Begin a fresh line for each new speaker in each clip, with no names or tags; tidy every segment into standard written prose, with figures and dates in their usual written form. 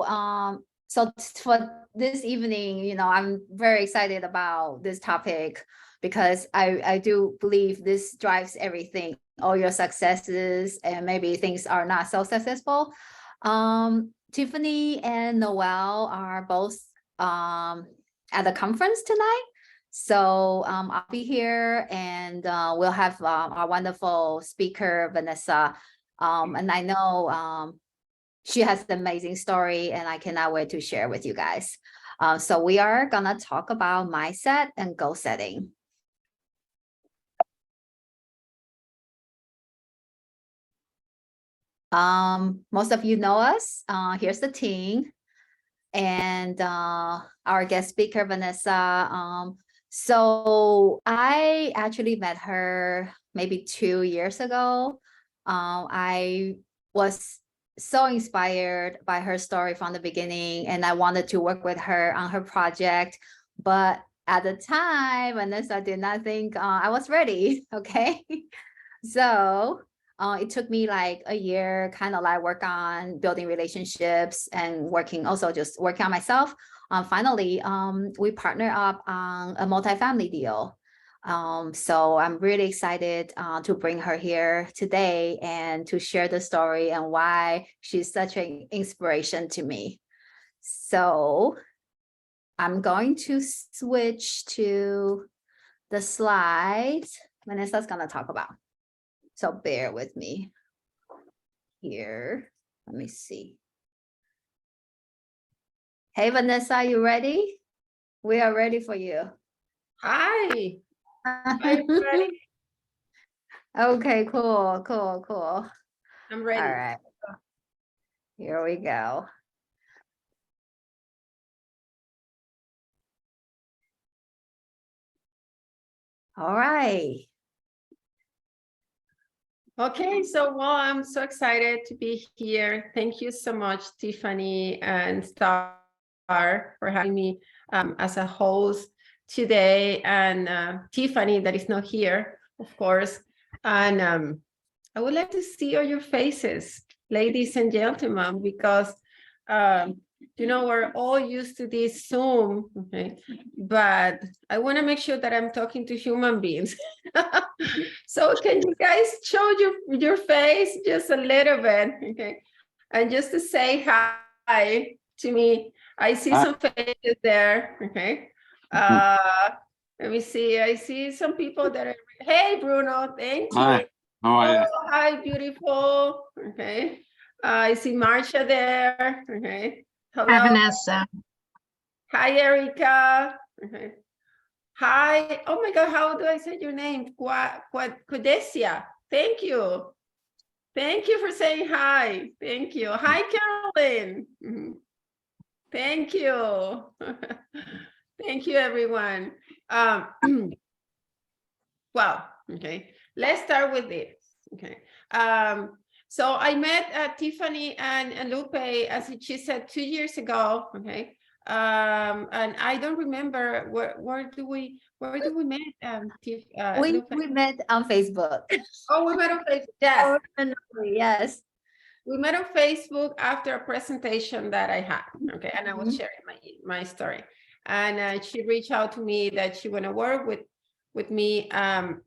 so for this evening, I'm very excited about this topic because I do believe this drives everything, all your successes, and maybe things are not so successful. Tiffany and Noel are both at the conference tonight. So I'll be here, and we'll have our wonderful speaker, Vanessa. And I know she has an amazing story, and I cannot wait to share with you guys. So we are gonna talk about mindset and goal setting. Most of you know us. Here's the team, and our guest speaker, Vanessa. So I actually met her maybe 2 years ago. I was so inspired by her story from the beginning, and I wanted to work with her on her project. But at the time, Vanessa did not think I was ready. Okay. So it took me like a year, kind of like work on building relationships and just working on myself. Finally, we partnered up on a multifamily deal. So I'm really excited to bring her here today and to share the story and why she's such an inspiration to me. So I'm going to switch to the slides Vanessa's going to talk about. So bear with me here. Let me see. Hey, Vanessa, you ready? We are ready for you.
Hi. I'm ready.
Okay, cool.
I'm ready.
All right. Here we go. All right.
Okay, so I'm so excited to be here. Thank you so much, Tiffany and Star, for having me as a host today, and Tiffany that is not here, of course. And I would like to see all your faces, ladies and gentlemen, because we're all used to this Zoom, okay? But I want to make sure that I'm talking to human beings. So can you guys show your face just a little bit, okay? And just to say hi to me. I see some faces there, okay? Let me see. I see some people that are, hey, Bruno, thank you.
Hi, how are you?
Oh, hi, beautiful. Okay. I see Marcia there. Okay. Hello.
Hi, Vanessa.
Hi, Erica. Okay. Hi. Oh my God, how do I say your name? Quadesia. Thank you. Thank you for saying hi. Thank you. Hi, Carolyn. Thank you. Thank you, everyone. Well, okay. Let's start with this. Okay. So I met Tiffany and Lupe, as she said, 2 years ago. Okay. And I don't remember where do we meet?
We met on Facebook.
Oh, we met on Facebook. Yes.
Yes.
We met on Facebook after a presentation that I had. Okay. And I was sharing my story. And she reached out to me that she want to work with me, and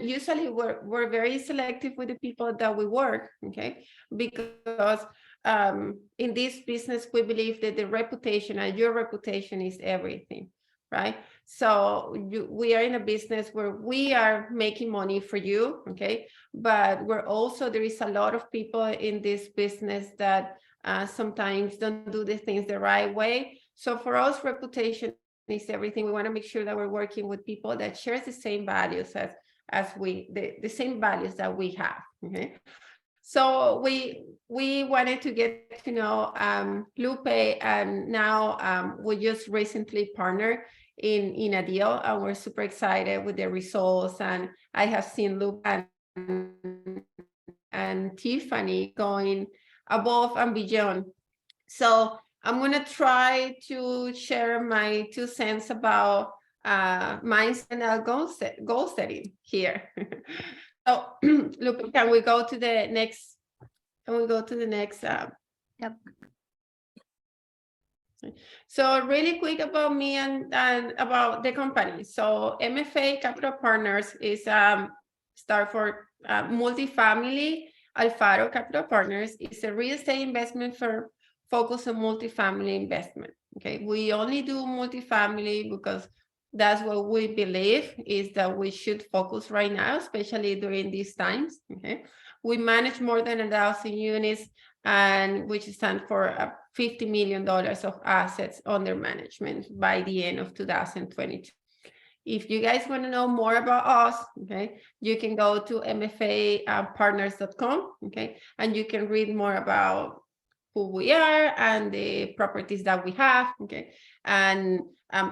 usually we're very selective with the people that we work, okay, because in this business we believe that the reputation and your reputation is everything, right? So we are in a business where we are making money for you, okay, but there is a lot of people in this business that sometimes don't do the things the right way. So for us, reputation is everything. We want to make sure that we're working with people that share the same values as the same values that we have. Okay. So we wanted to get to know Lupe, and now we just recently partnered in a deal, and we're super excited with the results. And I have seen Lupe and Tiffany going above and beyond. So I'm going to try to share my 2 cents about mindset and goal setting here. So, look, can we go to the next? Yep. So really quick about me and about the company. So MFA Capital Partners is start for multifamily. Alfaro Capital Partners is a real estate investment firm focused on multifamily investment. Okay, we only do multifamily because that's what we believe is that we should focus right now, especially during these times. Okay, we manage more than 1,000 units, and which stand for $50 million of assets under management by the end of 2022. If you guys want to know more about us, okay, you can go to mfapartners.com, okay, and you can read more about who we are and the properties that we have, okay, and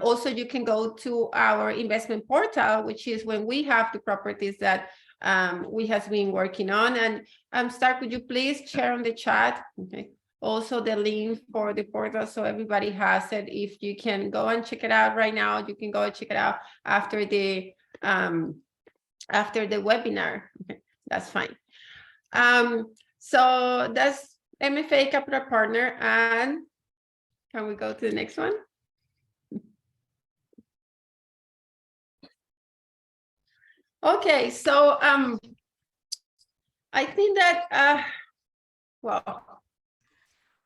also you can go to our investment portal, which is when we have the properties that we have been working on. And Star, could you please share on the chat, okay, also the link for the portal so everybody has it. If you can go and check it out right now, you can go and check it out after the webinar. Okay, that's fine. So that's MFA Capital Partner, and can we go to the next one? Okay, so I think that well,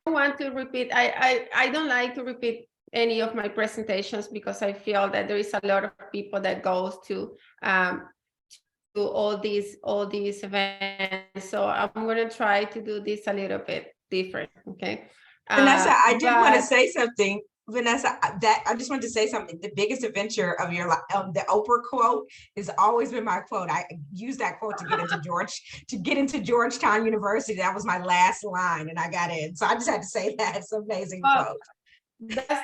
I want to repeat. I don't like to repeat any of my presentations because I feel that there is a lot of people that goes to all these events. So I'm going to try to do this a little bit different. Okay.
Vanessa, I did want to say something. Vanessa, that I just wanted to say something. The biggest adventure of your life, the Oprah quote has always been my quote. I used that quote to get into Georgetown University. That was my last line, and I got in. So I just had to say that. It's an amazing quote.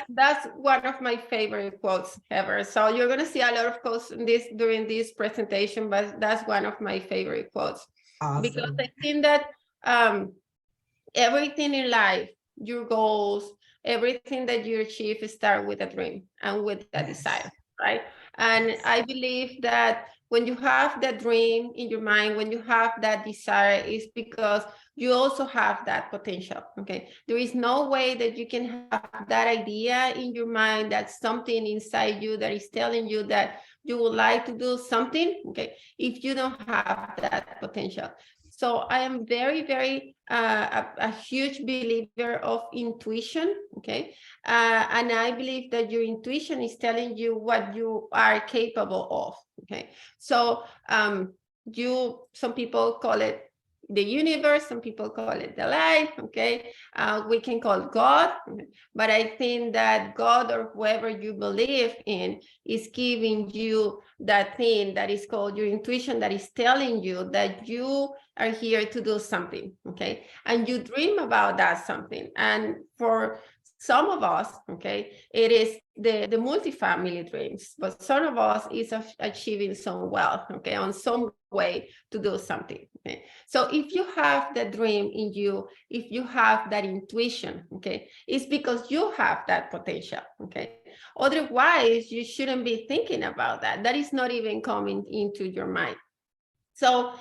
That's one of my favorite quotes ever. So you're going to see a lot of quotes in this during this presentation, but that's one of my favorite quotes. Awesome. Because I think that everything in life, your goals, everything that you achieve start with a dream and with a desire, right? And I believe that when you have that dream in your mind, when you have that desire, it's because you also have that potential, okay? There is no way that you can have that idea in your mind, that's something inside you that is telling you that you would like to do something, okay, if you don't have that potential. So I am very, very a huge believer of intuition, okay? And I believe that your intuition is telling you what you are capable of, okay? So some people call it the universe, some people call it the light, okay? We can call God, but I think that God or whoever you believe in is giving you that thing that is called your intuition, that is telling you that you are here to do something, okay? And you dream about that something. And for some of us, okay, it is the multifamily dreams, but some of us is achieving some wealth, okay, on some way to do something, okay? So if you have that dream in you, if you have that intuition, okay, it's because you have that potential, okay? Otherwise, you shouldn't be thinking about that. That is not even coming into your mind. So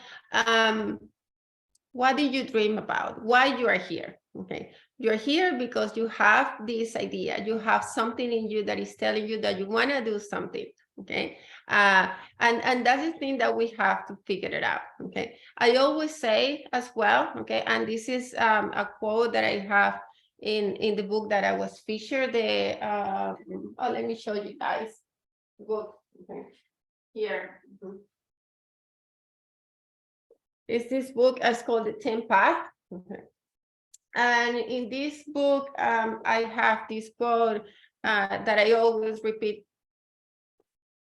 what do you dream about? Why you are here, okay? You're here because you have this idea. You have something in you that is telling you that you want to do something, okay? And that's the thing that we have to figure it out, okay? I always say as well, okay, and this is a quote that I have in the book that I was featured. Let me show you guys. Book, okay. Here. Is this book is called The 10 Path. Okay. And in this book, I have this quote that I always repeat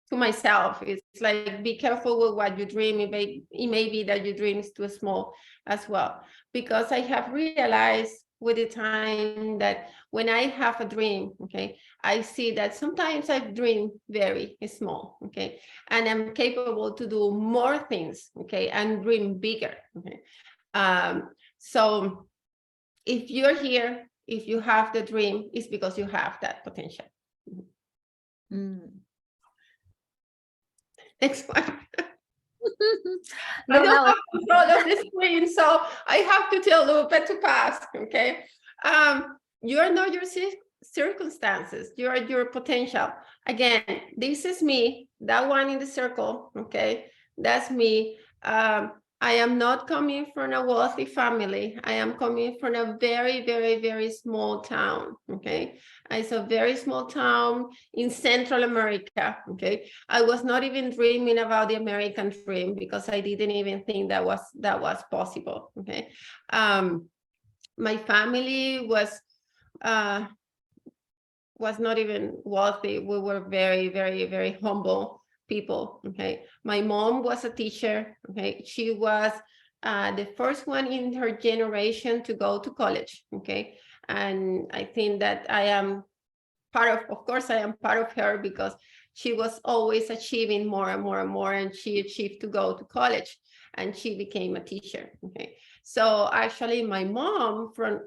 to myself. It's like, be careful with what you dream. It may be that your dream is too small as well. Because I have realized with the time that when I have a dream, okay, I see that sometimes I dream very small, okay, and I'm capable to do more things, okay, and dream bigger, okay. So if you're here, if you have the dream, it's because you have that potential. Next one. I don't have control of the screen, so I have to tell Lupe to pass, okay? You are not your circumstances, your potential. Again, this is me, that one in the circle, okay? That's me. I am not coming from a wealthy family. I am coming from a very, very, very small town, okay? It's a very small town in Central America, okay? I was not even dreaming about the American dream because I didn't even think that was possible, okay? My family was not even wealthy. We were very, very, very humble people, okay? My mom was a teacher, okay? She was the first one in her generation to go to college, okay? And I think that I am of course, I am part of her because she was always achieving more and more and more, and she achieved to go to college, and she became a teacher, okay? So actually, my mom from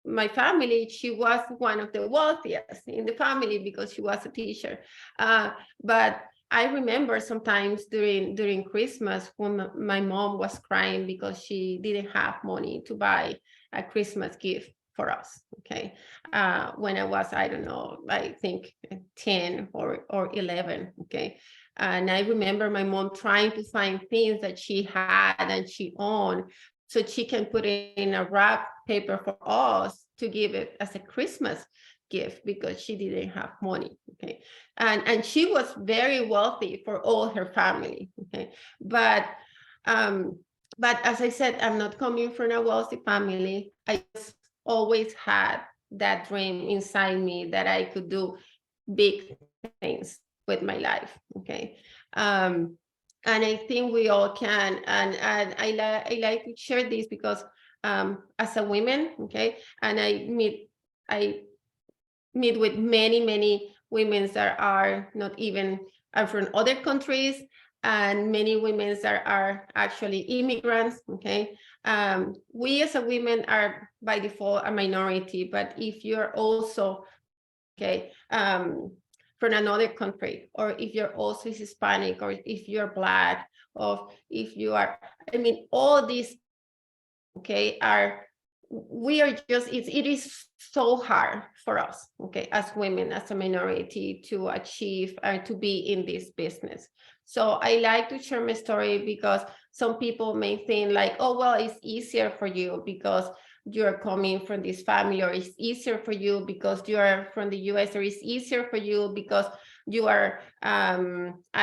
my family, she was one of the wealthiest in the family because she was a teacher. But I remember sometimes during Christmas when my mom was crying because she didn't have money to buy a Christmas gift for us, okay? When I was, I don't know, I think 10 or 11, okay? And I remember my mom trying to find things that she had and she owned so she can put it in a wrap paper for us to give it as a Christmas gift because she didn't have money, okay? And she was very wealthy for all her family, okay? But as I said, I'm not coming from a wealthy family. I just always had that dream inside me that I could do big things with my life, okay? And I think we all can, and I like to share this because as a woman, okay, and I meet with many women that are not even from other countries, and many women that are actually immigrants, okay? We as a women are by default a minority, but if you're also, okay, from another country, or if you're also Hispanic, or if you're Black, or if you are, I mean, all these, okay, we are just, it is so hard for us, okay, as women, as a minority, to achieve and to be in this business. So I like to share my story because some people may think like, oh, well, it's easier for you because you're coming from this family, or it's easier for you because you are from the US, or it's easier for you because you are, I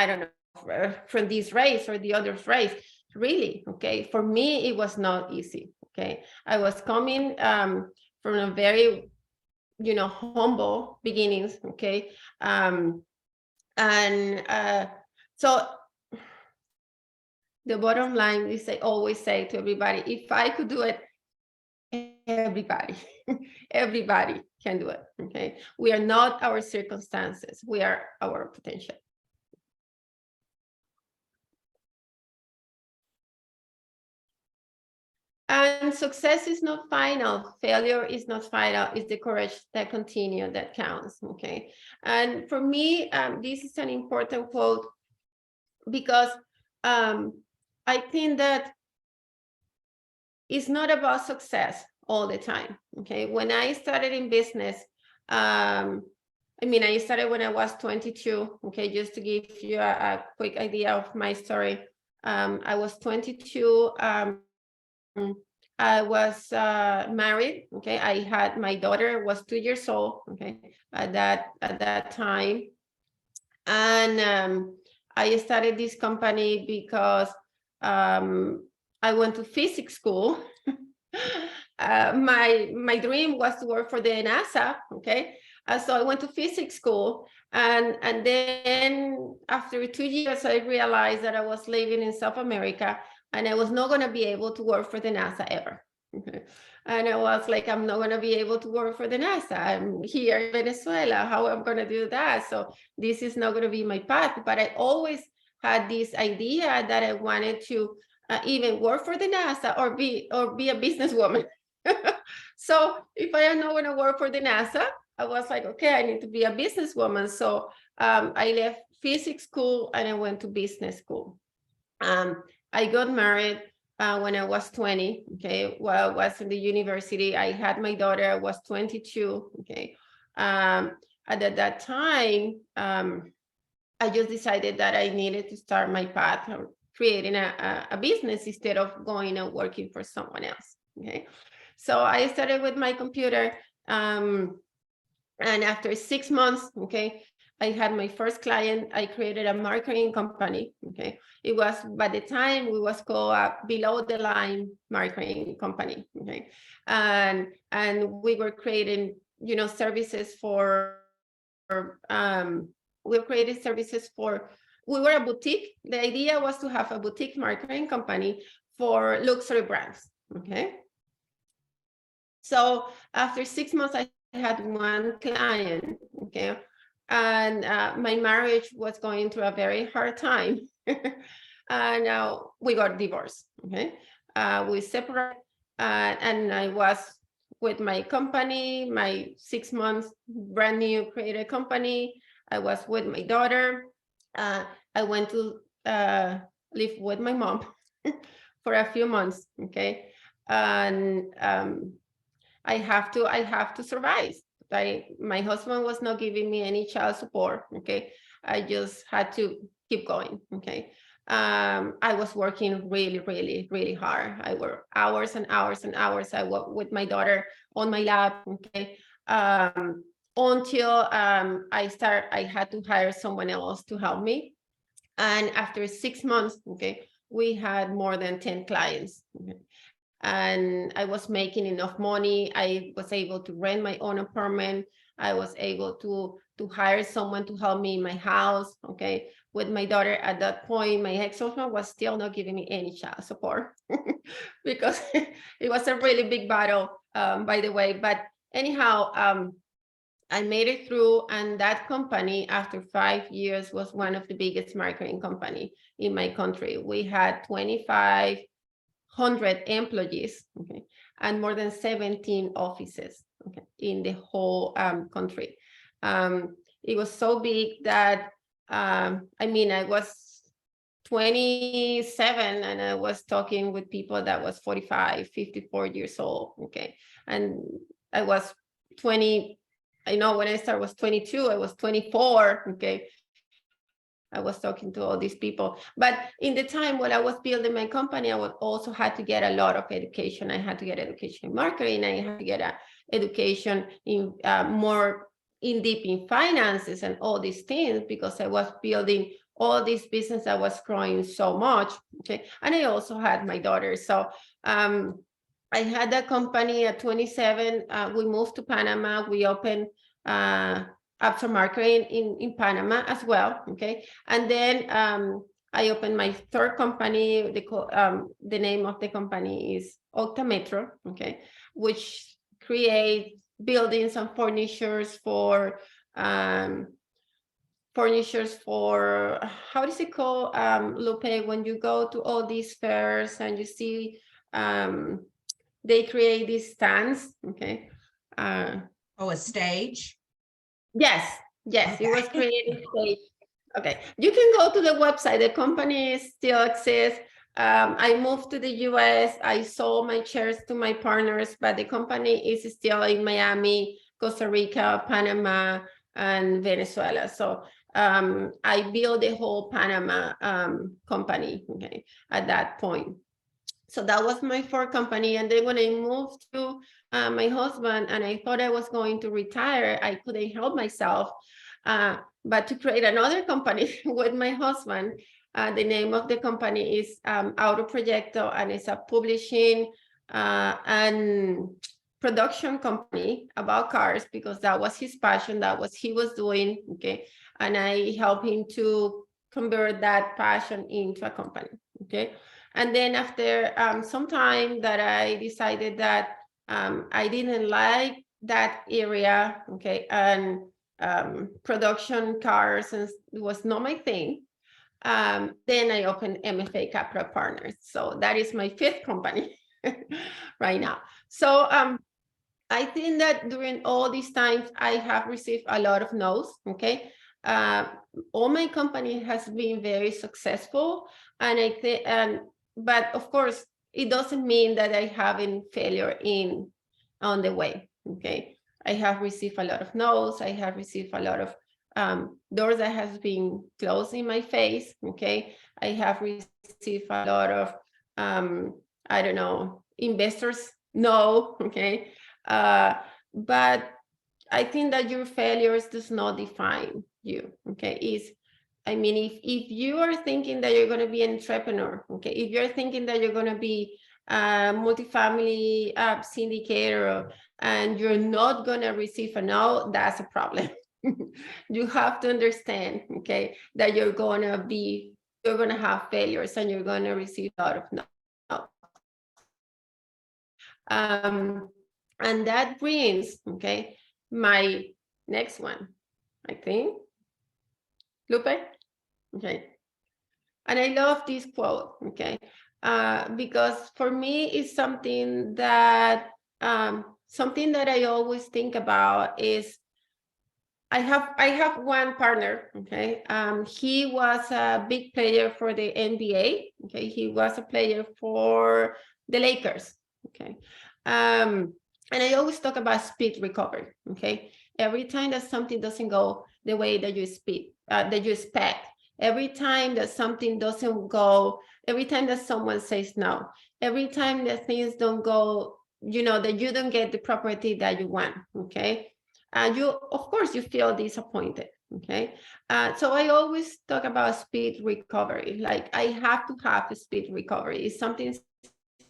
don't know, from this race or the other race. Really, okay, for me, it was not easy, okay? I was coming from a very, humble beginnings, okay? So the bottom line is, I always say to everybody, if I could do it, everybody, everybody can do it, okay? We are not our circumstances, we are our potential. And success is not final. Failure is not final. It's the courage that continue that counts, okay? And for me, this is an important quote because I think that it's not about success all the time, okay? When I started in business, I started when I was 22, okay? Just to give you a quick idea of my story. I was 22. I was married, okay? I had, my daughter was 2 years old, okay, at that time. And I started this company because I went to physics school. My dream was to work for the NASA, okay? So I went to physics school, and then after 2 years, I realized that I was living in South America, and I was not going to be able to work for the NASA ever. Okay. And I was like, I'm not going to be able to work for the NASA. I'm here in Venezuela. How am I going to do that? So this is not going to be my path. But I always had this idea that I wanted to even work for the NASA or be a businesswoman. So if I am not going to work for the NASA, I was like, okay, I need to be a businesswoman. So I left physics school and I went to business school. I got married when I was 20, okay? While I was in the university, I had my daughter, I was 22, okay? At that time, I just decided that I needed to start my path of creating a business instead of going and working for someone else. Okay, so I started with my computer, and after 6 months, okay, I had my first client. I created a marketing company. Okay, it was, by the time, we was called a below the line marketing company. Okay, and we were creating, services for we created services for, we were a boutique. The idea was to have a boutique marketing company for luxury brands. Okay, so after 6 months, I had one client. Okay, and my marriage was going through a very hard time. And we got divorced. Okay, we separated, and I was with my company, my 6 months brand new created company. I was with my daughter. I went to live with my mom for a few months. Okay, and I have to survive. My husband was not giving me any child support. Okay, I just had to keep going. Okay, I was working really, really, really hard. I worked hours and hours and hours. I worked with my daughter on my lap. Okay, until I had to hire someone else to help me. And after 6 months, okay, we had more than 10 clients. Okay, and I was making enough money. I was able to rent my own apartment. I was able to hire someone to help me in my house. Okay, with my daughter at that point, my ex-husband was still not giving me any child support because it was a really big battle, by the way. But anyhow, I made it through, and that company, after 5 years, was one of the biggest marketing company in my country. We had 2,500 employees, okay, and more than 17 offices, okay, in the whole country. It was so big that I was 27 and I was talking with people that was 45, 54 years old, okay, and I was 20. I know when I started was 22, I was 24, okay. I was talking to all these people. But in the time when I was building my company, I would also had to get a lot of education. I had to get education in marketing. I had to get a education in more in deep in finances and all these things, because I was building all this business that was growing so much. Okay. And I also had my daughter. So I had a company at 27. We moved to Panama. We opened after marketing in Panama as well. Okay. And then I opened my third company. The name of the company is Octa Metro. Okay. Which create buildings and furnitures for how is it called, Lupe, when you go to all these fairs and you see they create these stands. Okay.
Oh, a stage?
Yes,
Okay.
it was created stage. Okay, you can go to the website. The company still exists. I moved to the US. I sold my shares to my partners, but the company is still in Miami, Costa Rica, Panama, and Venezuela. So I built the whole Panama company, okay, at that point. So that was my fourth company. And then when I moved to my husband and I thought I was going to retire, I couldn't help myself but to create another company with my husband. The name of the company is Auto Proyecto, and it's a publishing and production company about cars, because that was his passion, that was he was doing. Okay, and I helped him to convert that passion into a company. Okay. And then after some time that I decided that I didn't like that area, okay, and production cars and it was not my thing. Then I opened MFA Capital Partners. So that is my fifth company right now. So I think that during all these times, I have received a lot of no's, okay? All my company has been very successful, and I think, but of course, it doesn't mean that I haven't failure on the way, okay? I have received a lot of no's. I have received a lot of doors that has been closed in my face. Okay, I have received a lot of I don't know, investors no. Okay, but I think that your failures does not define you. Okay, I mean, if you are thinking that you're going to be an entrepreneur, okay, if you're thinking that you're going to be a multifamily syndicator and you're not going to receive a no, that's a problem. You have to understand, okay, that you're going to have failures and you're going to receive a lot of no. And that brings, okay, my next one, I think. Lupe? Okay. And I love this quote, okay, because for me it's something that I always think about is I have one partner, okay. He was a big player for the NBA, okay. He was a player for the Lakers, okay. And I always talk about speed recovery, okay. Every time that something doesn't go the way that you expect, every time that something doesn't go, every time that someone says no, every time that things don't go, that you don't get the property that you want, okay. Of course, you feel disappointed, okay? So I always talk about speed recovery. Like I have to have a speed recovery. If something's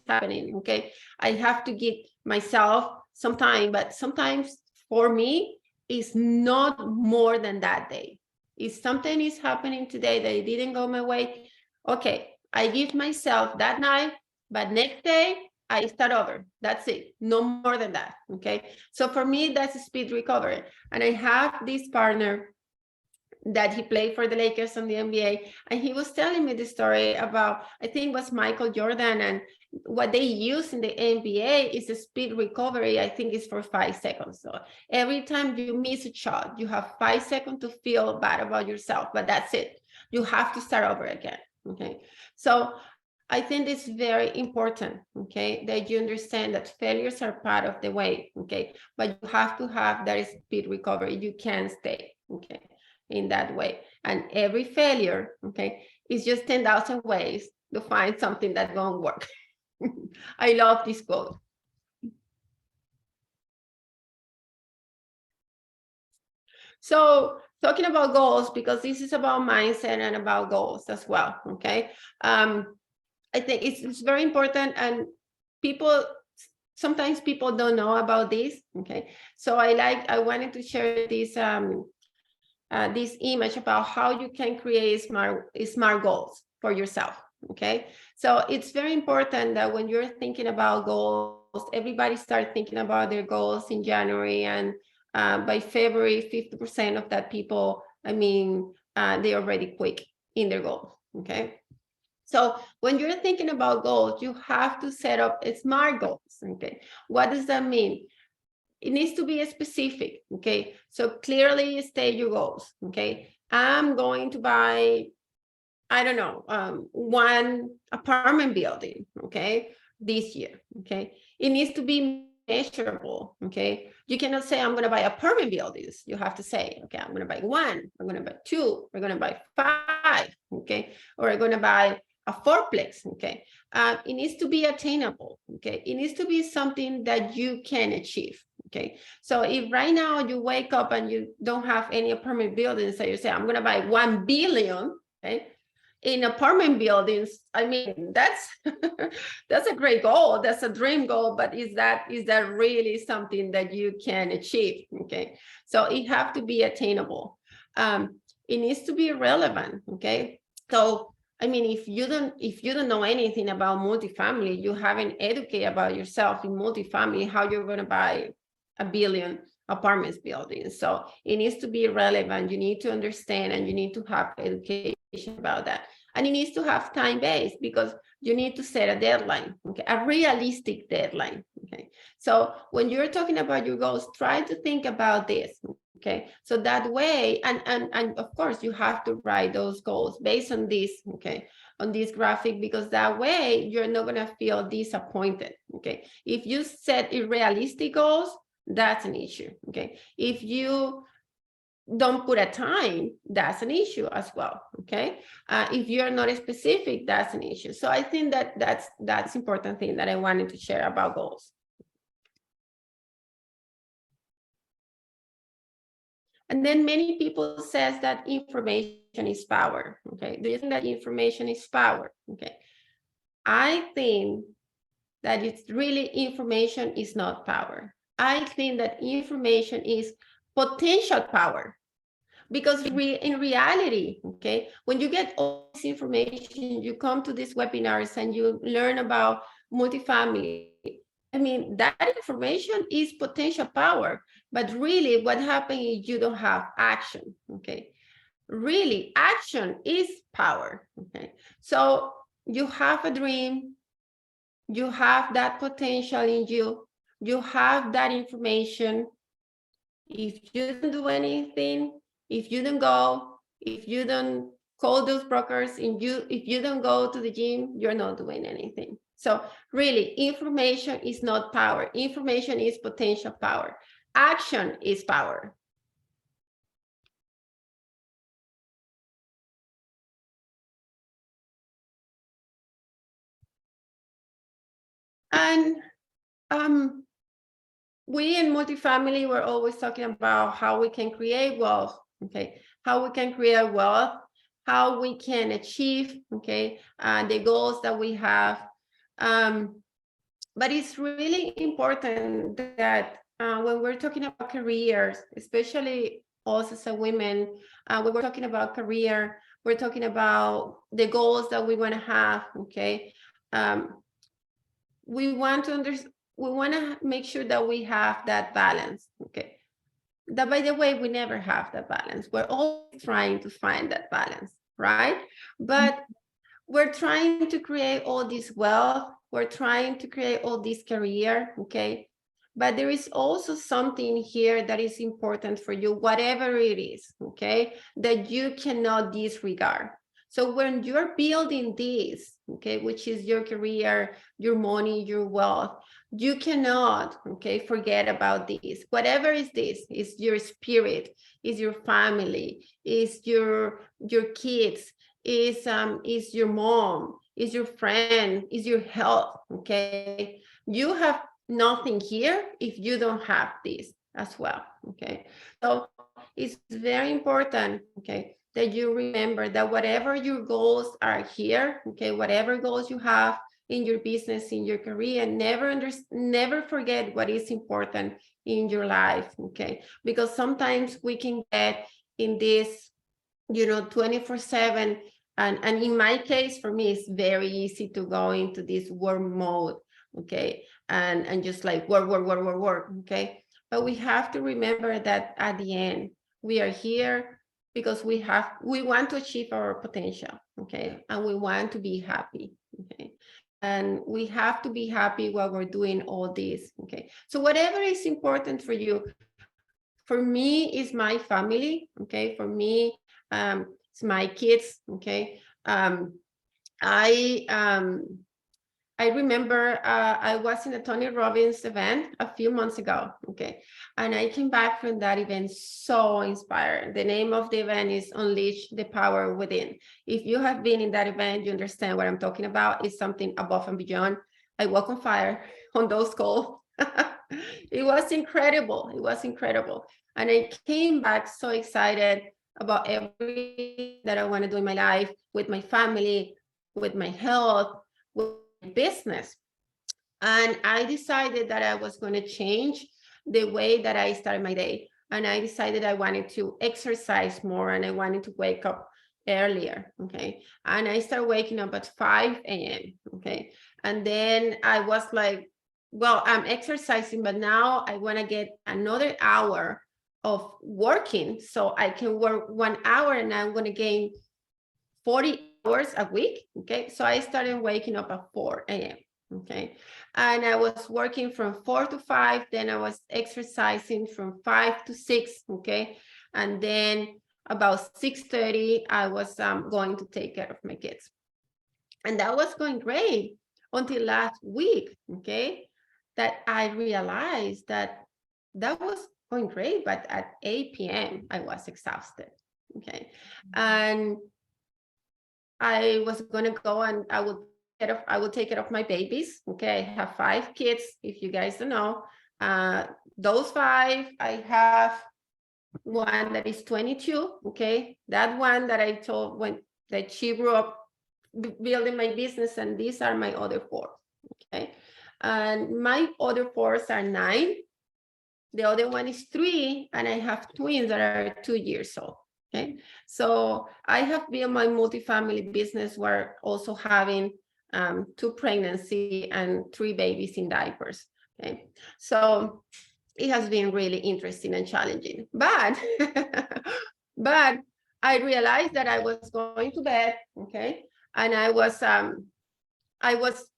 happening, okay? I have to give myself some time, but sometimes for me, it's not more than that day. If something is happening today that it didn't go my way, okay, I give myself that night, but next day, I start over. That's it. No more than that. Okay. So for me, that's a speed recovery. And I have this partner that he played for the Lakers on the NBA. And he was telling me the story about, I think it was Michael Jordan, and what they use in the NBA is a speed recovery. I think it's for 5 seconds. So every time you miss a shot, you have 5 seconds to feel bad about yourself, but that's it. You have to start over again. Okay. So I think it's very important, okay, that you understand that failures are part of the way, okay, but you have to have that speed recovery. You can't stay, okay, in that way. And every failure, okay, is just 10,000 ways to find something that won't work. I love this quote. So talking about goals, because this is about mindset and about goals as well, okay? I think it's very important, and sometimes people don't know about this, okay? So I wanted to share this this image about how you can create smart goals for yourself, okay? So it's very important that when you're thinking about goals, everybody start thinking about their goals in January, and by February, 50% of that people, they already quit in their goals, okay? So when you're thinking about goals, you have to set up SMART goals, okay? What does that mean? It needs to be specific, okay? So clearly state your goals, okay? I'm going to buy, I don't know, one apartment building, okay, this year, okay? It needs to be measurable, okay? You cannot say I'm going to buy apartment buildings. You have to say, okay, I'm going to buy one, I'm going to buy two, we're going to buy 5, okay? Or I'm going to buy a 4-plex, okay? It needs to be attainable, okay? It needs to be something that you can achieve, okay? So if right now you wake up and you don't have any apartment buildings, so you say, I'm going to buy 1 billion, okay? In apartment buildings, that's that's a great goal, that's a dream goal, but is that really something that you can achieve? Okay, so it have to be attainable. It needs to be relevant, okay? So if you don't know anything about multifamily, you haven't educated about yourself in multifamily, how you're going to buy 1 billion apartments buildings. So it needs to be relevant. You need to understand, and you need to have education about that. And it needs to have time-based, because you need to set a deadline, okay, a realistic deadline, okay? So when you're talking about your goals, try to think about this, okay? So that way, and of course, you have to write those goals based on this, okay, on this graphic, because that way you're not going to feel disappointed, okay? If you set unrealistic goals, that's an issue. Okay, if you don't put a time, that's an issue as well. Okay, if you're not specific, that's an issue. So I think that that's important thing that I wanted to share about goals. And then many people says that information is power. Okay, do you think that information is power? Okay, I think that it's really information is not power. I think that information is potential power. Because in reality, okay, when you get all this information, you come to these webinars and you learn about multifamily. I mean, that information is potential power, but really what happens is you don't have action, okay? Really, action is power, okay? So you have a dream, you have that potential in you, you have that information. If you don't do anything, if you don't go, if you don't call those brokers, if you don't go to the gym, you're not doing anything. So really, information is not power. Information is potential power. Action is power. And we in multifamily, we're always talking about how we can create wealth, okay? How we can create wealth, how we can achieve, okay, the goals that we have. But it's really important that when we're talking about careers, especially us as a women, when we're talking about career, we're talking about the goals that we want to have, okay? We want to make sure that we have that balance, okay? That, by the way, we never have that balance. We're always trying to find that balance, right? But we're trying to create all this wealth. We're trying to create all this career, okay? But there is also something here that is important for you, whatever it is, okay? That you cannot disregard. So when you're building this, okay, which is your career, your money, your wealth, you cannot, okay, forget about this. Whatever is this, is your spirit, is your family, is your kids, is your mom, is your friend, is your health, okay? You have nothing here if you don't have this as well, okay? So it's very important, okay, that you remember that whatever your goals are here, okay, whatever goals you have in your business, in your career, never forget what is important in your life, okay? Because sometimes we can get in this, 24/7, and in my case, for me, it's very easy to go into this work mode, okay, and just like work, okay? But we have to remember that at the end, we are here because we want to achieve our potential, okay, and we want to be happy, okay, and we have to be happy while we're doing all this, okay? So whatever is important for you, for me, is my family, okay? For me, it's my kids, okay? I remember I was in a Tony Robbins event a few months ago, okay? And I came back from that event so inspired. The name of the event is Unleash the Power Within. If you have been in that event, you understand what I'm talking about. It's something above and beyond. I walk on fire on those calls. It was incredible. It was incredible. And I came back so excited about everything that I want to do in my life, with my family, with my health, with business. And I decided that I was going to change the way that I started my day. And I decided I wanted to exercise more and I wanted to wake up earlier, okay? And I started waking up at 5 a.m., okay? And then I was like, well, I'm exercising, but now I want to get another hour of working so I can work 1 hour and I'm going to gain 40 hours a week, okay? So I started waking up at 4 a.m., okay? And I was working from 4 to 5, then I was exercising from 5 to 6, okay? And then about 6:30, I was going to take care of my kids. And that was going great until last week, okay? That I realized that that was going great, but at 8 p.m. I was exhausted. Okay. And I was gonna go and I would take care of my babies. Okay. I have 5 kids, if you guys don't know. Those 5, I have one that is 22. Okay. That one that I told that she grew up building my business, and these are my other 4. Okay. And my other 4s are 9. The other one is 3, and I have twins that are 2 years old. Okay, so I have built my multifamily business while also having 2 pregnancy and 3 babies in diapers. Okay, so it has been really interesting and challenging, but but I realized that I was going to bed. Okay, and I was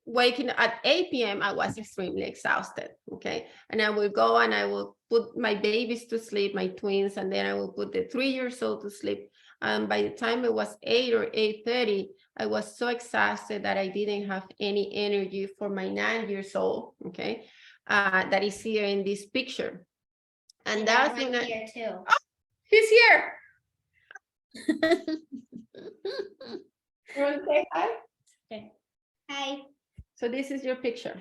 waking at 8 p.m. I was extremely exhausted. Okay. And I will go and I will put my babies to sleep, my twins, and then I will put the 3 years old to sleep. And by the time it was 8 or 8:30, I was so exhausted that I didn't have any energy for my 9 years old. Okay. That is here in this picture. And that's
right
when
here too.
Oh, he's here. You want to say hi?
Okay. Hi.
So this is your picture.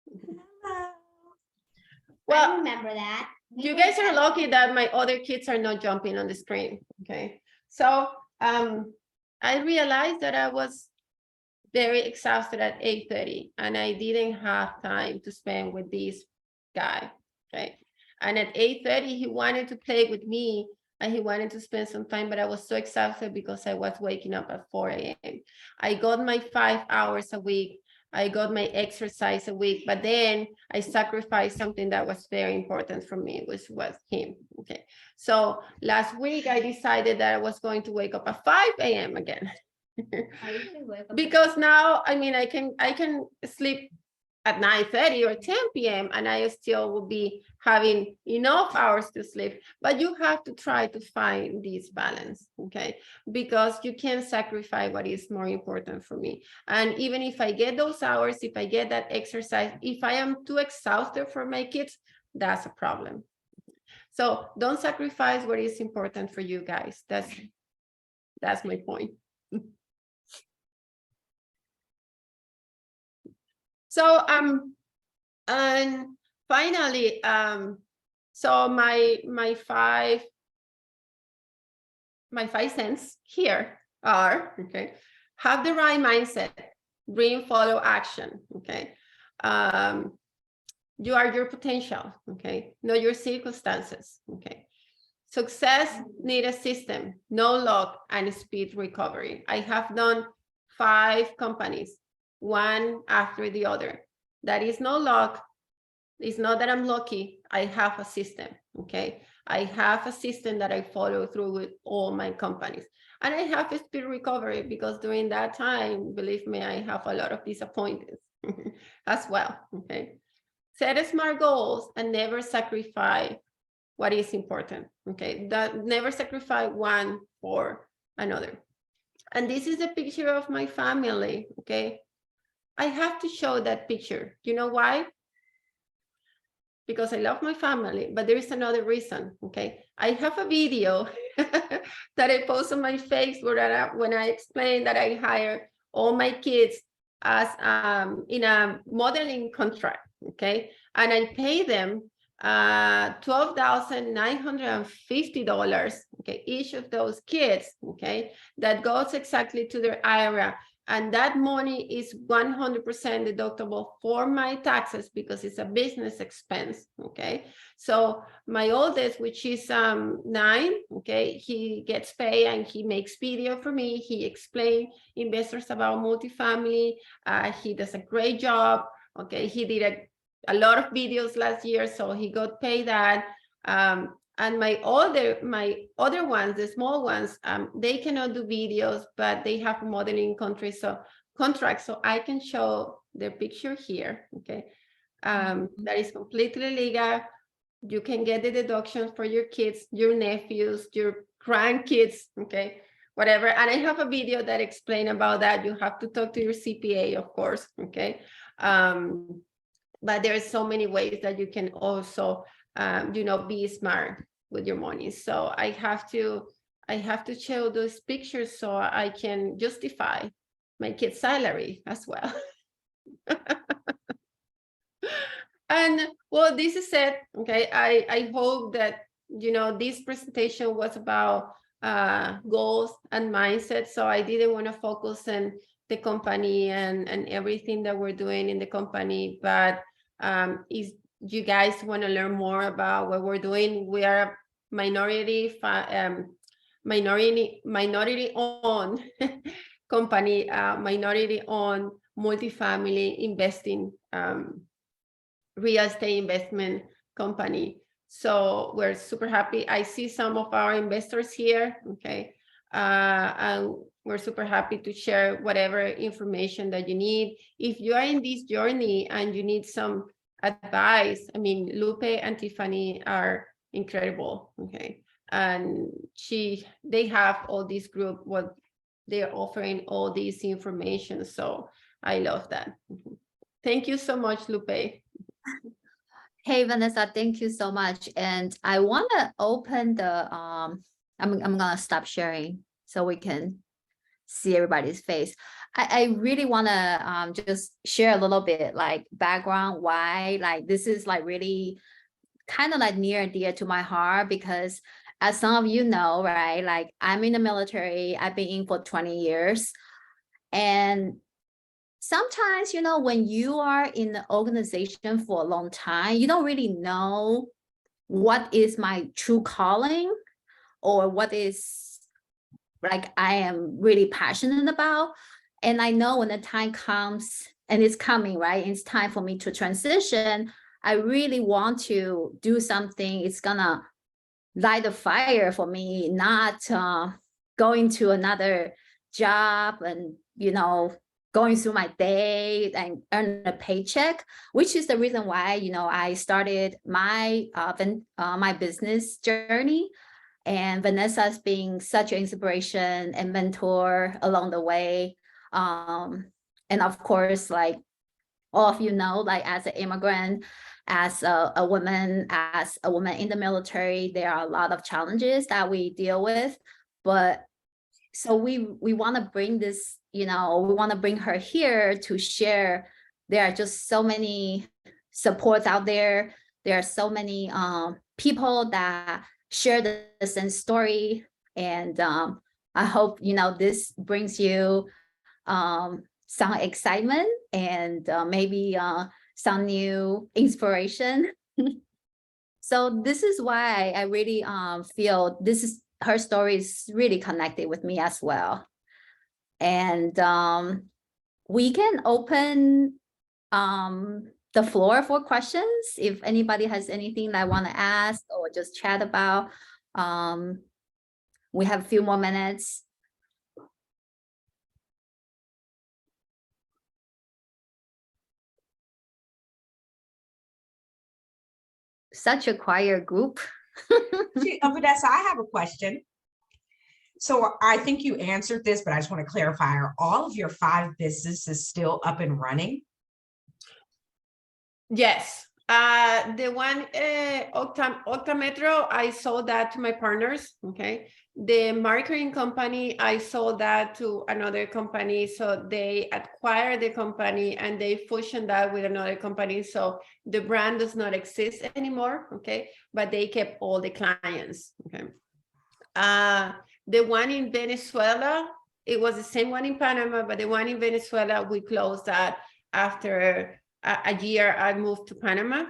Hello.
Well,
I remember that.
You guys are lucky that my other kids are not jumping on the screen. Okay. So I realized that I was very exhausted at 8:30 and I didn't have time to spend with this guy. Okay. And at 8:30, he wanted to play with me and he wanted to spend some time, but I was so exhausted because I was waking up at 4 a.m. I got my 5 hours a week. I got my exercise a week, but then I sacrificed something that was very important for me, which was him. Okay. So last week I decided that I was going to wake up at 5 a.m. again. Because now, I mean, I can sleep at 9:30 or 10 p.m. and I still will be having enough hours to sleep, but you have to try to find this balance, okay? Because you can sacrifice what is more important for me. And even if I get those hours, if I get that exercise, if I am too exhausted for my kids, that's a problem. So don't sacrifice what is important for you guys. That's my point. So and finally, so my 5 cents here are, okay, have the right mindset, dream, follow, action. Okay, you are your potential. Okay, know your circumstances. Okay, success need a system, no luck, and speed recovery. I have done 5 companies, one after the other. That is no luck. It's not that I'm lucky. I have a system. Okay. I have a system that I follow through with all my companies. And I have a speed recovery because during that time, believe me, I have a lot of disappointments as well. Okay. Set smart goals and never sacrifice what is important. Okay. That never sacrifice one for another. And this is a picture of my family. Okay. I have to show that picture. You know why? Because I love my family, but there is another reason. Okay. I have a video that I post on my Facebook when I explain that I hire all my kids as in a modeling contract. Okay. And I pay them $12,950, okay, each of those kids, okay, that goes exactly to their IRA. And that money is 100% deductible for my taxes because it's a business expense, okay? So my oldest, which is 9, okay, he gets paid and he makes video for me. He explains investors about multifamily. He does a great job, okay? He did a lot of videos last year, so he got paid that. And my other ones, the small ones, they cannot do videos, but they have modeling contracts, so I can show their picture here. Okay, that is completely legal. You can get the deductions for your kids, your nephews, your grandkids. Okay, whatever. And I have a video that explains about that. You have to talk to your CPA, of course. Okay. But there are so many ways that you can also be smart with your money. So I have to show those pictures so I can justify my kid's salary as well. And well, this is it. Okay, I hope that this presentation was about goals and mindset. So I didn't want to focus on the company and everything that we're doing in the company, but if you guys want to learn more about what we're doing, we are a minority owned company, minority owned multifamily investing real estate investment company. So we're super happy. I see some of our investors here, okay? And we're super happy to share whatever information that you need. If you are in this journey and you need some advice, I mean, Lupe and Tiffany are incredible, okay? And they have all this group, what they're offering all this information. So I love that. Thank you so much, Lupe.
Hey, Vanessa, thank you so much. And I want to open the, I'm going to stop sharing so we can see everybody's face. I really want to just share a little bit like background, why like this is like really kind of like near and dear to my heart, because as some of you know, right, like I'm in the military, I've been in for 20 years. And sometimes, when you are in the organization for a long time, you don't really know what is my true calling or what is like I am really passionate about. And I know when the time comes, and it's coming, right? It's time for me to transition. I really want to do something. It's gonna light a fire for me, not going to another job and, going through my day and earn a paycheck, which is the reason why, I started my my business journey. And Vanessa's being such an inspiration and mentor along the way. And of course, like all of you know, like as an immigrant, as a woman in the military, there are a lot of challenges that we deal with. But so we want to bring this, we want to bring her here to share. There are just so many supports out there. There are so many people that share the same story. And I hope, this brings you some excitement and maybe some new inspiration. So this is why I really feel her story is really connected with me as well. And we can open the floor for questions if anybody has anything that I want to ask or just chat about. We have a few more minutes. Such a quiet group.
Vanessa, I have a question. So I think you answered this, but I just want to clarify, are all of your 5 businesses still up and running?
Yes. The one, Octa Metro, I sold that to my partners, okay? The marketing company, I sold that to another company. So they acquired the company and they fusioned that with another company. So the brand does not exist anymore, okay? But they kept all the clients, okay? The one in Venezuela, it was the same one in Panama, but the one in Venezuela, we closed that after a year I moved to Panama.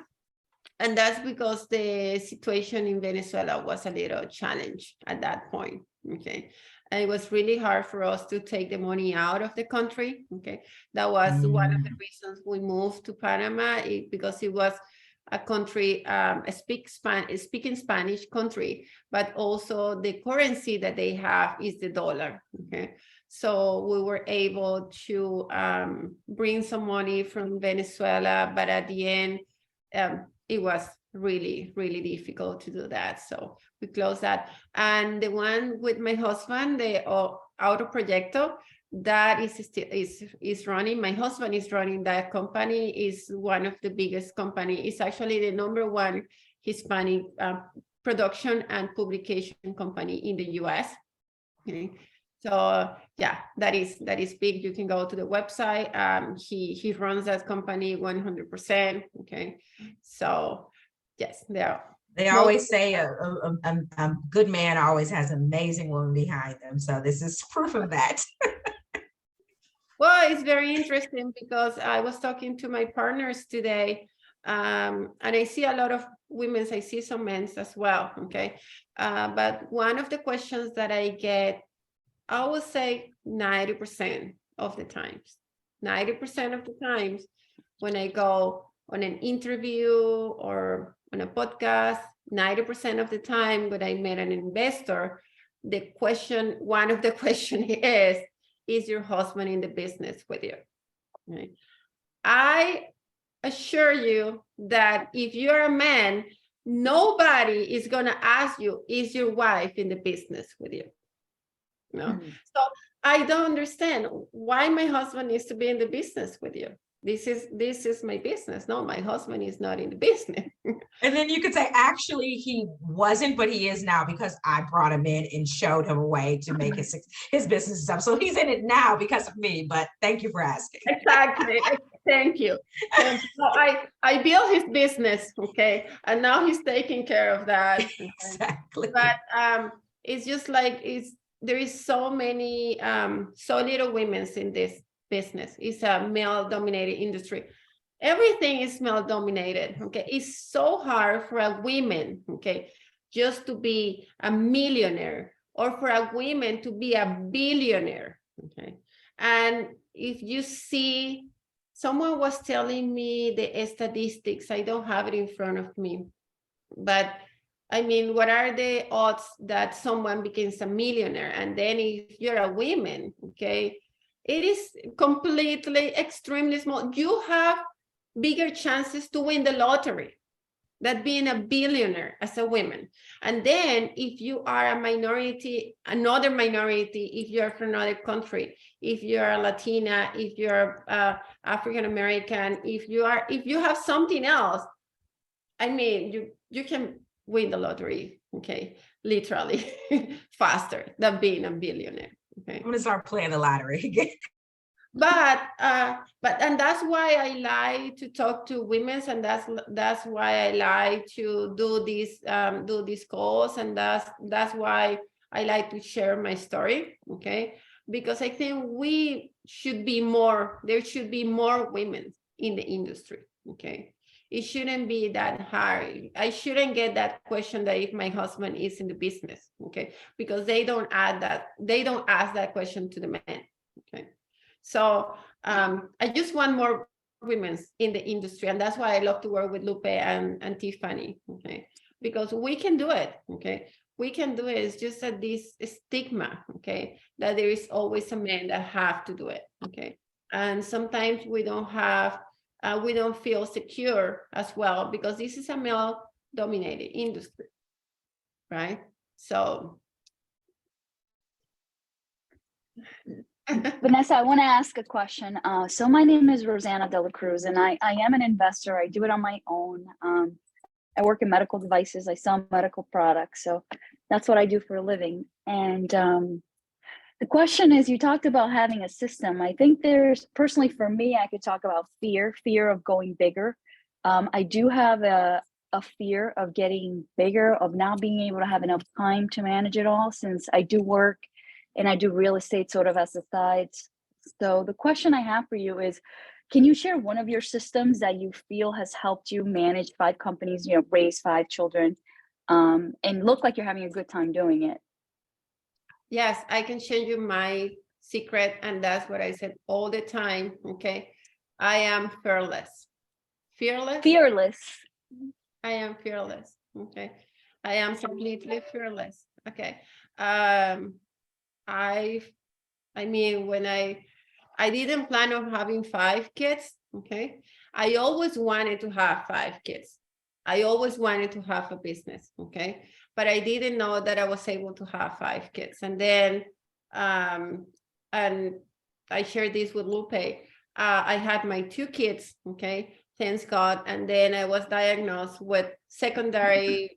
And that's because the situation in Venezuela was a little challenge at that point, okay? And it was really hard for us to take the money out of the country, okay? That was one of the reasons we moved to Panama, because it was a country, a speaking Spanish country, but also the currency that they have is the dollar, okay? So we were able to bring some money from Venezuela, but at the end, it was really, really difficult to do that. So we closed that. And the one with my husband, the Auto Proyecto, that is running. My husband is running that company. Is one of the biggest company. It's actually the #1 Hispanic production and publication company in the US. Okay. So yeah, that is big. You can go to the website. He runs that company 100%. Okay. So yes,
they always say a good man always has an amazing woman behind them. So this is proof of that.
Well, it's very interesting because I was talking to my partners today, and I see a lot of women, I see some men as well, okay? But one of the questions that I get, I would say 90% of the times, 90% of the times when I go on an interview or on a podcast, 90% of the time when I met an investor, one of the question is your husband in the business with you? Right? I assure you that if you're a man, nobody is going to ask you, is your wife in the business with you? No. So I don't understand why my husband needs to be in the business with you. This is my business. No, my husband is not in the business.
And then you could say, actually, he wasn't, but he is now because I brought him in and showed him a way to make his business up. So he's in it now because of me, but thank you for asking.
Exactly. Thank you. So I built his business, okay, and now he's taking care of that. Okay?
Exactly.
But it's just like there is so many so little women in this business. It's a male-dominated industry. Everything is male-dominated. Okay, it's so hard for a woman, okay, just to be a millionaire, or for a woman to be a billionaire. Okay, and if you see, someone was telling me the statistics. I don't have it in front of me, but I mean, what are the odds that someone becomes a millionaire? And then if you're a woman, okay, it is completely extremely small. You have bigger chances to win the lottery than being a billionaire as a woman. And then if you are a minority, another minority, if you're from another country, if you're a Latina, if you're African-American, if you have something else, I mean, you can win the lottery, okay, literally faster than being a billionaire. Okay,
I'm gonna start playing the lottery again.
But and that's why I like to talk to women, and that's why I like to do these calls, and that's why I like to share my story, okay? Because I think there should be more women in the industry, okay? It shouldn't be that hard. I shouldn't get that question that if my husband is in the business, okay? Because they don't ask that question to the men, okay? So I just want more women in the industry, and that's why I love to work with Lupe and Tiffany, okay? Because we can do it, okay? We can do it. It's just that this stigma, okay, that there is always a man that have to do it, okay? And sometimes we don't feel secure as well, because this is a male-dominated industry, right? So.
Vanessa, I want to ask a question. So my name is Rosanna De La Cruz, and I am an investor. I do it on my own. I work in medical devices. I sell medical products. So that's what I do for a living. And the question is, you talked about having a system. I think personally for me, I could talk about fear of going bigger. I do have a fear of getting bigger, of not being able to have enough time to manage it all, since I do work and I do real estate sort of as a side. So the question I have for you is, can you share one of your systems that you feel has helped you manage 5 companies, raise 5 children, and look like you're having a good time doing it?
Yes, I can share you my secret, and that's what I said all the time, okay? I am fearless. Fearless?
Fearless.
I am fearless, okay? I am completely fearless, okay? I mean, when I didn't plan on having 5 kids, okay? I always wanted to have 5 kids. I always wanted to have a business, okay? But I didn't know that I was able to have 5 kids. And then, and I shared this with Lupe. I had my 2 kids, okay? Thanks God. And then I was diagnosed with secondary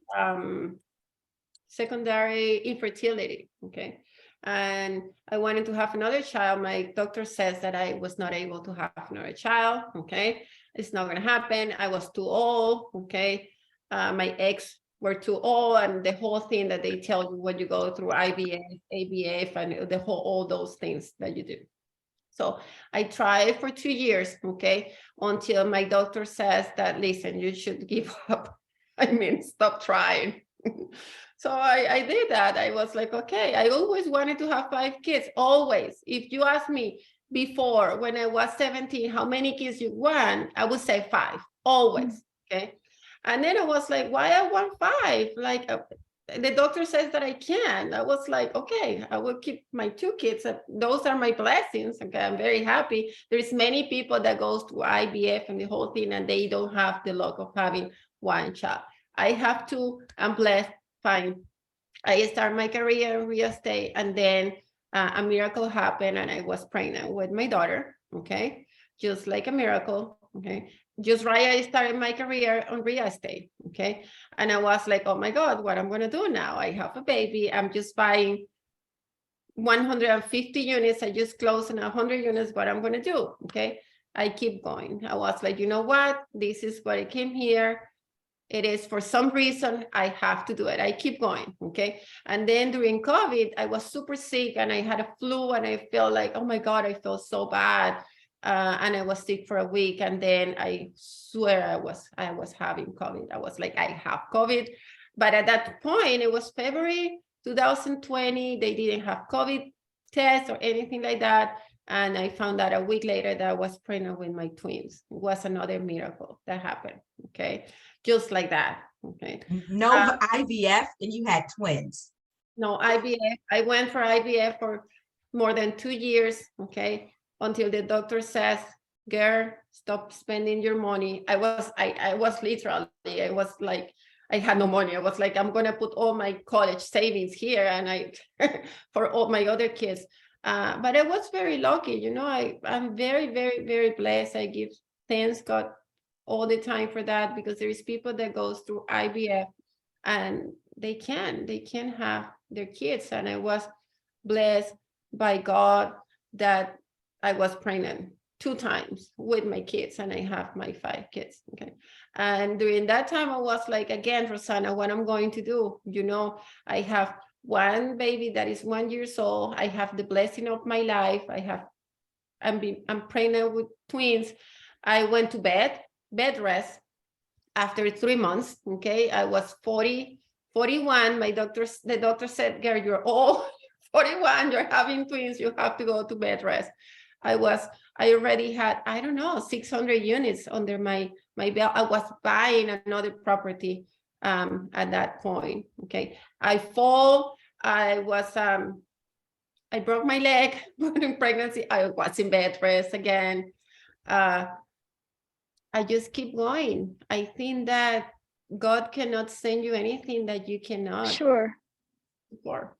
secondary infertility. Okay. And I wanted to have another child. My doctor says that I was not able to have another child. Okay. It's not going to happen. I was too old. Okay. My eggs were too old, and the whole thing that they tell you when you go through IVF, ABF, and the whole, all those things that you do. So I tried for 2 years. Okay. Until my doctor says that, listen, you should give up. I mean, stop trying. So I did that. I was like, okay, I always wanted to have 5 kids, always. If you ask me before, when I was 17, how many kids you want, I would say 5, always, okay? And then I was like, why I want 5? Like, the doctor says that I can. I was like, okay, I will keep my 2 kids. Those are my blessings, okay? I'm very happy. There's many people that goes to IVF and the whole thing, and they don't have the luck of having 1 child. I have 2, I'm blessed. Fine. I started my career in real estate, and then a miracle happened, and I was pregnant with my daughter. Okay. Just like a miracle. Okay. Just right, I started my career on real estate. Okay. And I was like, oh my God, what I'm going to do now? I have a baby. I'm just buying 150 units. I just closed on 100 units. What I'm going to do? Okay. I keep going. I was like, you know what? This is what I came here. It is, for some reason, I have to do it. I keep going, okay? And then during COVID, I was super sick, and I had a flu, and I felt like, oh my God, I felt so bad. And I was sick for a week, and then I swear I was having COVID. I was like, I have COVID. But at that point, it was February 2020. They didn't have COVID tests or anything like that. And I found out a week later that I was pregnant with my twins. It was another miracle that happened, okay? Just like that, okay?
No IVF, and you had twins.
No IVF. I went for IVF for more than 2 years, okay? Until the doctor says, girl, stop spending your money. I was literally, I was like, I had no money. I was like, I'm gonna put all my college savings here, and I for all my other kids. But I was very lucky, you know. I'm very, very, very blessed. I give thanks God all the time for that, because there is people that goes through IVF and they can have their kids. And I was blessed by God that I was pregnant 2 times with my kids, and I have my 5 kids. Okay. And during that time, I was like, again, Rosanna, what I'm going to do, you know, I have 1 baby that is 1 year old. I have the blessing of my life. I'm pregnant with twins. I went to bed rest after 3 months. Okay. I was 41. The doctor said, girl, you're old, 41, you're having twins, you have to go to bed rest. I already had, I don't know, 600 units under my belt. I was buying another property at that point. Okay. I broke my leg during pregnancy. I was in bed rest again. I just keep going. I think that God cannot send you anything that you cannot.
Sure.
For.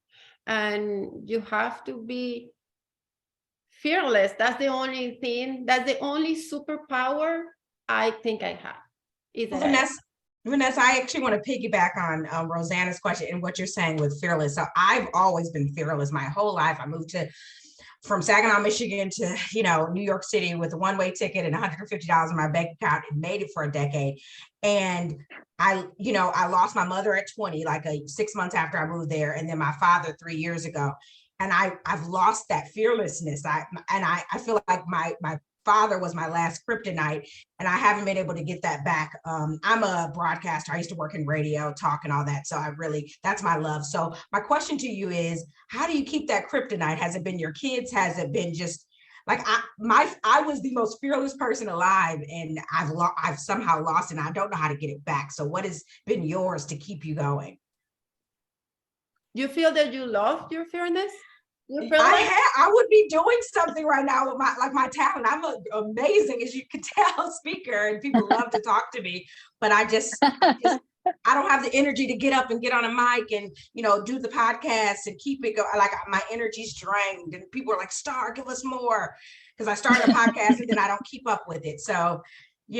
And you have to be fearless. That's the only thing. That's the only superpower I think I have.
Vanessa, I actually want to piggyback on Rosanna's question and what you're saying with fearless. So I've always been fearless my whole life. I moved from Saginaw, Michigan to, New York City with a one-way ticket and $150 in my bank account, and made it for a decade. And I lost my mother at 20, like 6 months after I moved there. And then my father 3 years ago. And I've lost that fearlessness. I feel like my father was my last kryptonite, and I haven't been able to get that back. I'm a broadcaster. I used to work in radio, talk, and all that. So that's my love. So my question to you is, how do you keep that kryptonite? Has it been your kids? Has it been just like I was the most fearless person alive, and I've somehow lost it, and I don't know how to get it back. So what has been yours to keep you going?
You feel that you lost your fearless?
I would be doing something right now with my talent. I'm an amazing, as you can tell, speaker, and people love to talk to me, but I don't have the energy to get up and get on a mic and, do the podcast and keep it going. Like, my energy's drained, and people are like, Star, give us more. Because I started a podcast and then I don't keep up with it. So,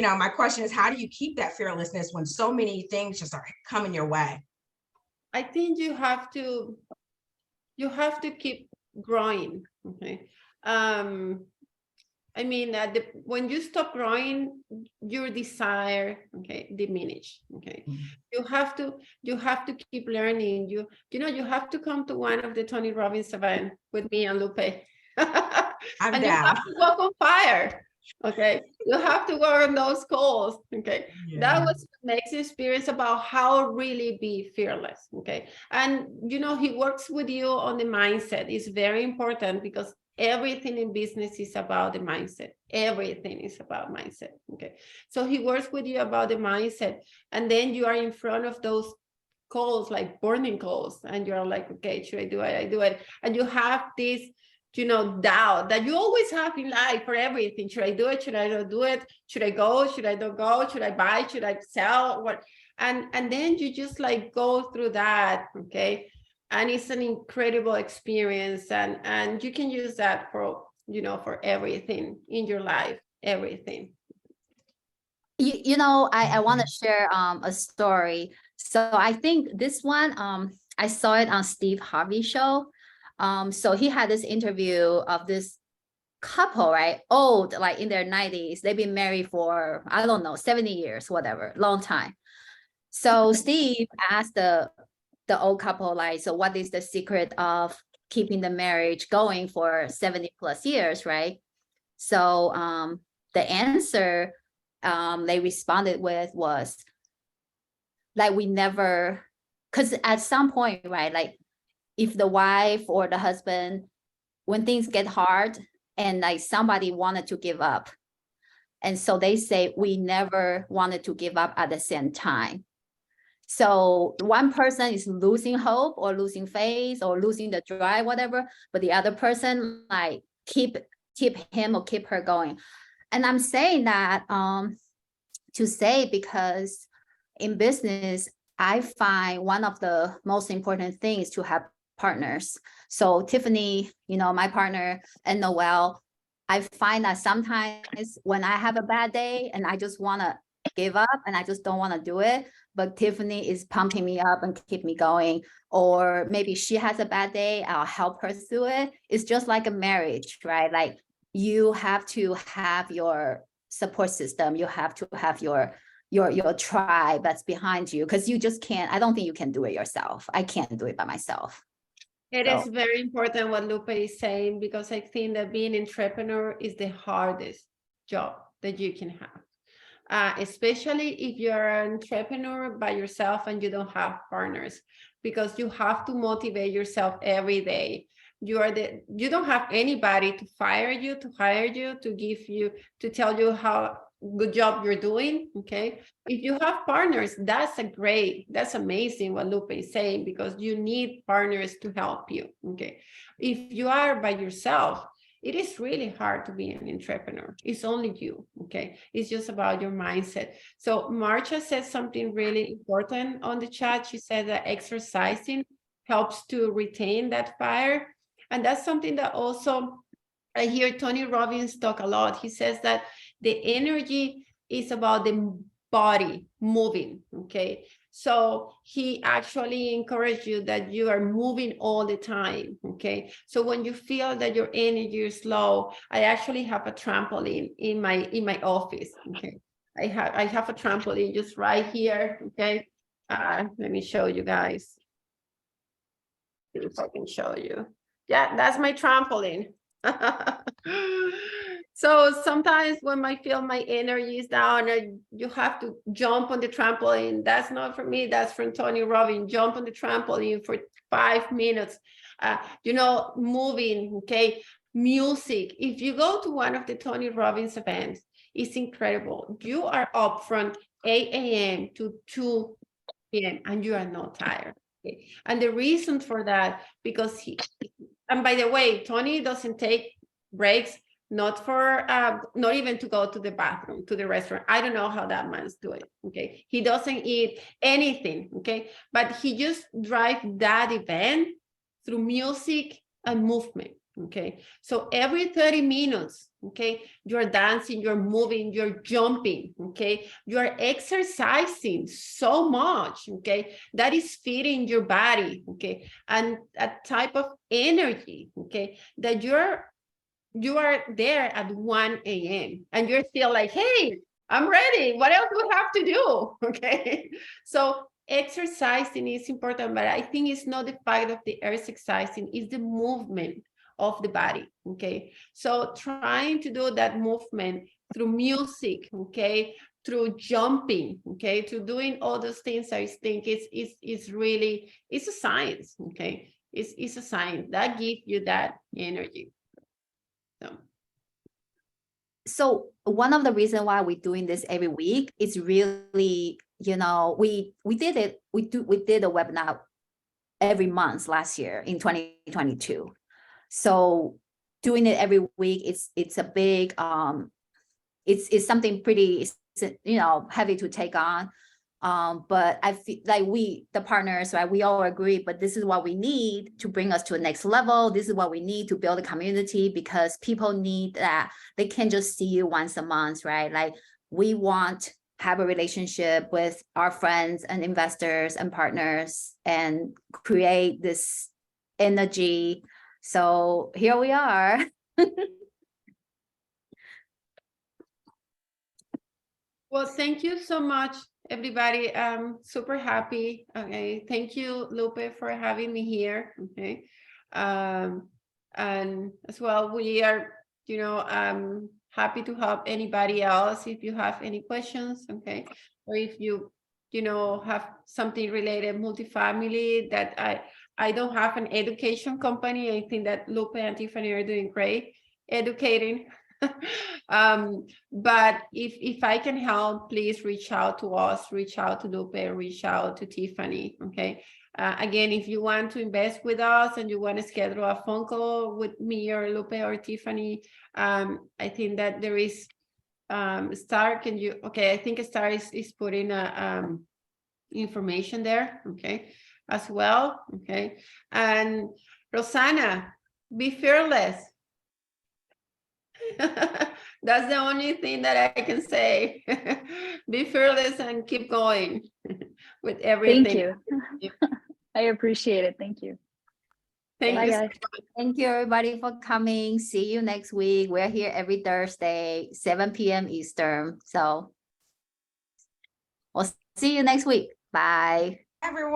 my question is, how do you keep that fearlessness when so many things just are coming your way?
I think you have to keep growing. Okay. I mean, when you stop growing, your desire, okay, diminish. Okay, you have to keep learning. You have to come to one of the Tony Robbins event with me and Lupe.
I'm
and
down.
you have to walk on fire. Okay, you have to go on those calls. Okay, that was next experience about how really be fearless. Okay, and he works with you on the mindset. It's very important because everything in business is about the mindset. Everything is about mindset. Okay, so he works with you about the mindset, and then you are in front of those calls, like burning calls, and you're like, okay, should I do it? I do it, and you have this doubt that you always have in life for everything. Should I do it? Should I not do it? Should I go? Should I not go? Should I buy? Should I sell? What? And then you just like go through that, okay? And it's an incredible experience, and you can use that for for everything in your life, everything.
I want to share a story. So I think this one I saw it on Steve Harvey's show. So he had this interview of this couple, right? Old, like in their 90s. They've been married for, I don't know, 70 years, whatever, long time. So Steve asked the old couple, like, so what is the secret of keeping the marriage going for 70 plus years, right? So the answer they responded with was like, we never, because at some point, right, like if the wife or the husband, when things get hard and like somebody wanted to give up, and so they say we never wanted to give up at the same time. So one person is losing hope or losing faith or losing the drive, whatever, but the other person like keep him or keep her going. And I'm saying that to say, because in business, I find one of the most important things to have partners. So Tiffany, my partner, and Noel, I find that sometimes when I have a bad day and I just want to give up and I just don't want to do it, but Tiffany is pumping me up and keep me going. Or maybe she has a bad day, I'll help her through it. It's just like a marriage, right? Like you have to have your support system. You have to have your tribe that's behind you, because you just can't, I don't think you can do it yourself. I can't do it by myself.
It is very important what Lupe is saying, because I think that being an entrepreneur is the hardest job that you can have, especially if you're an entrepreneur by yourself and you don't have partners, because you have to motivate yourself every day. You don't have anybody to fire you, to hire you, to give you, to tell you how good job you're doing. Okay, if you have partners, that's amazing what Lupe is saying, because you need partners to help you. Okay, if you are by yourself, it is really hard to be an entrepreneur. It's only you. Okay, it's just about your mindset. So Marcia said something really important on the chat. She said that exercising helps to retain that fire. And that's something that also I hear Tony Robbins talk a lot. He says that the energy is about the body moving, okay? So he actually encouraged you that you are moving all the time, okay? So when you feel that your energy is low, I actually have a trampoline in my office, okay? I have a trampoline just right here, okay? Let me show you guys. See if I can show you. Yeah, that's my trampoline. So sometimes when I feel my energy is down, you have to jump on the trampoline. That's not for me, that's from Tony Robbins. Jump on the trampoline for 5 minutes, moving, okay? Music. If you go to one of the Tony Robbins events, it's incredible. You are up from 8 a.m. to 2 p.m. and you are not tired. Okay? And the reason for that, because and by the way, Tony doesn't take breaks, not even to go to the bathroom, to the restaurant. I don't know how that man's doing. Okay, he doesn't eat anything. Okay, but he just drives that event through music and movement. Okay, so every 30 minutes, okay, you're dancing, you're moving, you're jumping, okay, you're exercising so much, okay, that is feeding your body, okay, and a type of energy, okay, that you are there at 1 a.m. and you're still like, hey, I'm ready. What else do we have to do? Okay. So exercising is important, but I think it's not the fact of the exercising, it's the movement of the body. Okay. So trying to do that movement through music, okay, through jumping, okay, to doing all those things, I think it's really, it's a science, okay. It's a science that gives you that energy.
So one of the reasons why we're doing this every week is really, you know, we did it, we did a webinar every month last year in 2022. So doing it every week, it's a big, it's something pretty, you know, heavy to take on. But I feel like the partners, right, we all agree, but this is what we need to bring us to the next level. This is what we need to build a community, because people need that. They can't just see you once a month, right? Like, we want to have a relationship with our friends and investors and partners and create this energy. So here we are.
Well, thank you so much, everybody. I'm super happy. Okay, thank you, Lupe, for having me here. Okay, and as well, we are, you know, happy to help anybody else if you have any questions. Okay, or if you know, have something related multifamily that I don't have an education company. I think that Lupe and Tiffany are doing great educating. But if I can help, please reach out to us, reach out to Lupe, reach out to Tiffany. Okay. Again, if you want to invest with us and you want to schedule a phone call with me or Lupe or Tiffany, I think that there is Star. Can you? Okay, I think Star is putting information there. Okay, as well. Okay, and Rosanna, be fearless. That's the only thing that I can say. Be fearless and keep going with everything.
Thank you. I appreciate it. Thank you.
Thank
Bye,
you.
guys.
Thank you, everybody, for coming. See you next week. We're here every Thursday, 7 p.m. Eastern. So we'll see you next week. Bye.
Everyone.